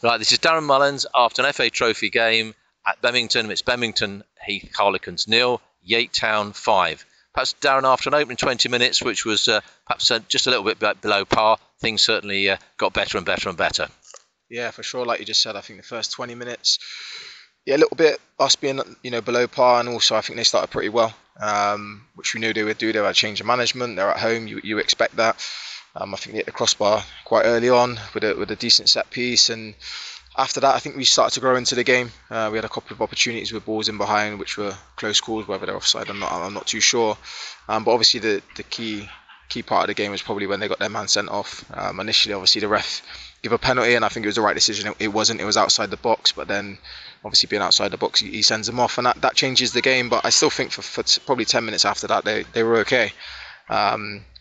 Right, this is Darren Mullings after an FA Trophy game at Bemerton. It's Bemerton Heath Harlequins 0, Yate Town 5. Perhaps, Darren, after an opening 20 minutes, which was perhaps just a little bit below par, things certainly got better and better and better. Yeah, for sure. Like you just said, I think the first 20 minutes, a little bit us being below par, and also I think they started pretty well, which we knew they would do. They had a change of management. They're at home. You expect that. I think they hit the crossbar quite early on with a decent set piece, and after that I think we started to grow into the game. We had a couple of opportunities with balls in behind, which were close calls. Whether they're offside, I'm not too sure. But obviously the key part of the game was probably when they got their man sent off. Initially, obviously the ref gave a penalty, and I think it was the right decision. It wasn't. It was outside the box, but then obviously being outside the box, he sends them off, and that changes the game. But I still think for probably 10 minutes after that, they were okay.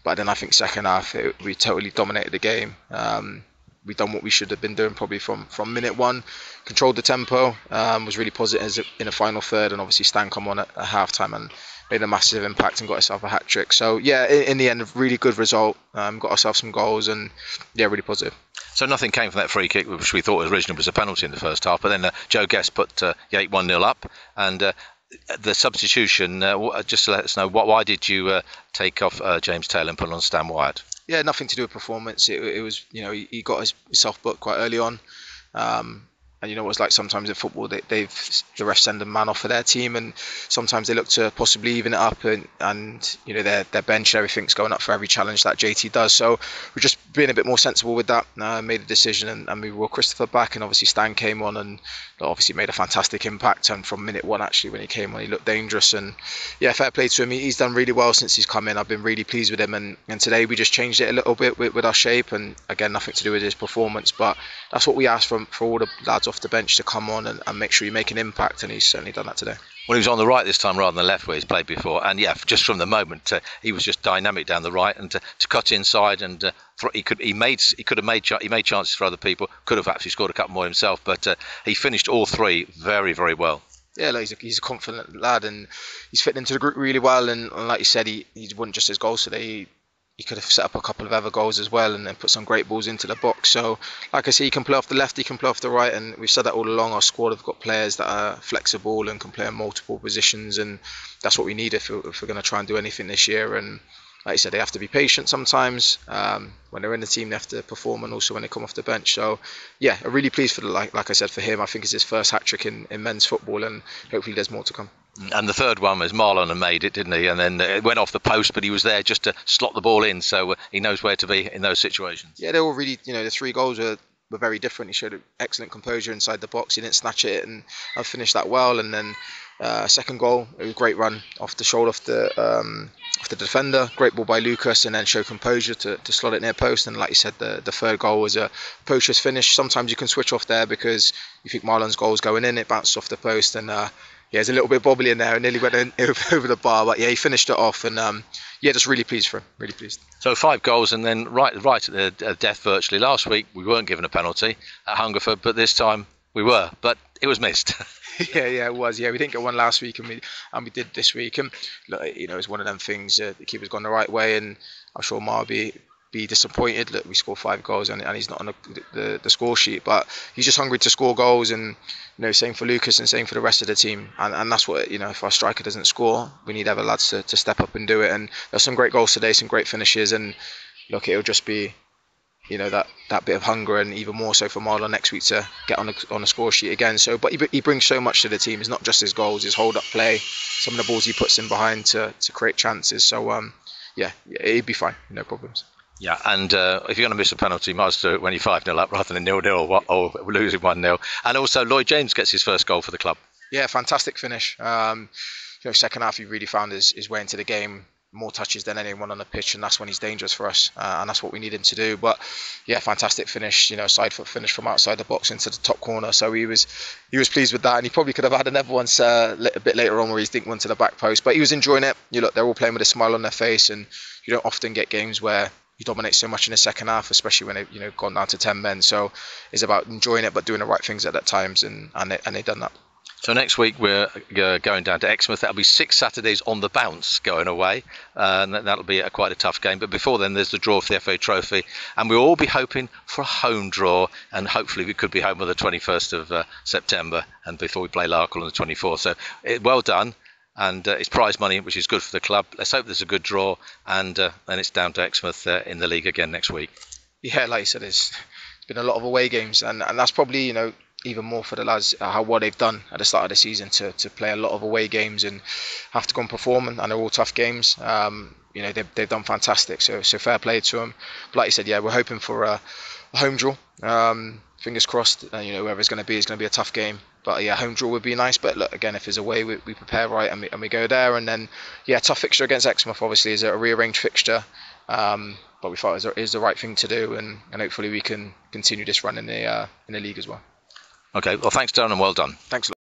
But then I think second half we totally dominated the game. We done what we should have been doing probably from minute one. Controlled the tempo. Was really positive in the final third, and obviously Stan come on at half time and made a massive impact and got himself a hat trick. So yeah, in the end, a really good result. Got ourselves some goals, and yeah, really positive. So nothing came from that free kick, which we thought originally was a penalty in the first half. But then Joe Guest put Yate 1-0 up, and the substitution. Just to let us know, why did you take off James Taylor and put on Stan Wyatt? Yeah, nothing to do with performance. It was, he got himself booked quite early on. And you know what it's like sometimes in football, the refs send a man off for their team, and sometimes they look to possibly even it up, and their bench and everything's going up for every challenge that JT does. So we're just being a bit more sensible with that. Made a decision, and we brought Christopher back, and obviously Stan came on and obviously made a fantastic impact. And from minute one, actually, when he came on, he looked dangerous. And yeah, fair play to him. He's done really well since he's come in. I've been really pleased with him. And today we just changed it a little bit with our shape, and again, nothing to do with his performance, but that's what we asked for all the lads off the bench to come on and make sure you make an impact, and he's certainly done that today. Well, he was on the right this time rather than the left where he's played before, and yeah, just from the moment he was just dynamic down the right, and to cut inside, and he made chances for other people. Could have actually scored a couple more himself, but he finished all three very, very well. Yeah, he's a confident lad, and he's fitting into the group really well. And like you said, he wasn't just his goals today. He could have set up a couple of other goals as well, and then put some great balls into the box. So, like I say, he can play off the left, he can play off the right, and we've said that all along. Our squad have got players that are flexible and can play in multiple positions, and that's what we need if we're going to try and do anything this year. And like you said, they have to be patient sometimes. When they're in the team, they have to perform, and also when they come off the bench. So, yeah, I'm really pleased for like I said, for him. I think it's his first hat trick in men's football, and hopefully there's more to come. And the third one was Marlon and made it, didn't he? And then it went off the post, but he was there just to slot the ball in, so he knows where to be in those situations. Yeah, they were really, the three goals were very different. He showed excellent composure inside the box. He didn't snatch it, and I finished that well. And then second goal, it was a great run off the shoulder of the defender. Great ball by Lucas, and then show composure to slot it near post. And like you said, the third goal was a poacher's finish. Sometimes you can switch off there because you think Marlon's goal's going in, it bounced off the post, and yeah, it's a little bit bobbly in there and nearly went over the bar, but yeah, he finished it off, and yeah, just really pleased for him, really pleased. So 5 goals, and then right at the death virtually. Last week we weren't given a penalty at Hungerford, but this time we were, but it was missed. yeah, it was. Yeah, we didn't get one last week, and we did this week, and look, it's one of them things. The keeper's gone the right way, and I'm sure Ma be disappointed that we scored 5 goals and he's not on the score sheet, but he's just hungry to score goals, and same for Lucas and same for the rest of the team, and that's what if our striker doesn't score, we need other lads to step up and do it. And there's some great goals today, some great finishes, and look, it'll just be that bit of hunger, and even more so for Marlon next week to get on the score sheet again. So, but he brings so much to the team. It's not just his goals, his hold up play, some of the balls he puts in behind to create chances. So yeah, he'd be fine, no problems. Yeah, and if you're going to miss a penalty, you might as well do it when you're 5-0 up rather than 0-0 or losing 1-0. And also, Lloyd James gets his first goal for the club. Yeah, fantastic finish. Second half, he really found his way into the game. More touches than anyone on the pitch, and that's when he's dangerous for us, and that's what we need him to do. But yeah, fantastic finish. Side foot finish from outside the box into the top corner. So he was pleased with that, and he probably could have had another one a bit later on where he's dinked one to the back post. But he was enjoying it. They're all playing with a smile on their face, and you don't often get games where you dominate so much in the second half, especially when they've gone down to 10 men. So it's about enjoying it, but doing the right things at that times, and they've done that. So next week we're going down to Exmouth. That'll be 6 Saturdays on the bounce going away, and that'll be quite a tough game. But before then, there's the draw for the FA Trophy, and we'll all be hoping for a home draw, and hopefully we could be home on the 21st of September, and before we play Larkhall on the 24th. So well done, and it's prize money, which is good for the club. Let's hope there's a good draw, and then it's down to Exmouth in the league again next week. Yeah, like you said, it's been a lot of away games, and that's probably even more for the lads, how what they've done at the start of the season to play a lot of away games and have to go and perform, and they're all tough games. They've done fantastic, so fair play to them. But like you said, yeah, we're hoping for a home draw. Fingers crossed. Whoever it's going to be a tough game. But yeah, home draw would be nice. But look, again, if there's a way, we prepare right and we go there. And then yeah, tough fixture against Exmouth obviously is a rearranged fixture. But we thought it is the right thing to do, and hopefully we can continue this run in the league as well. Okay, well, thanks, Darren, and well done. Thanks a lot.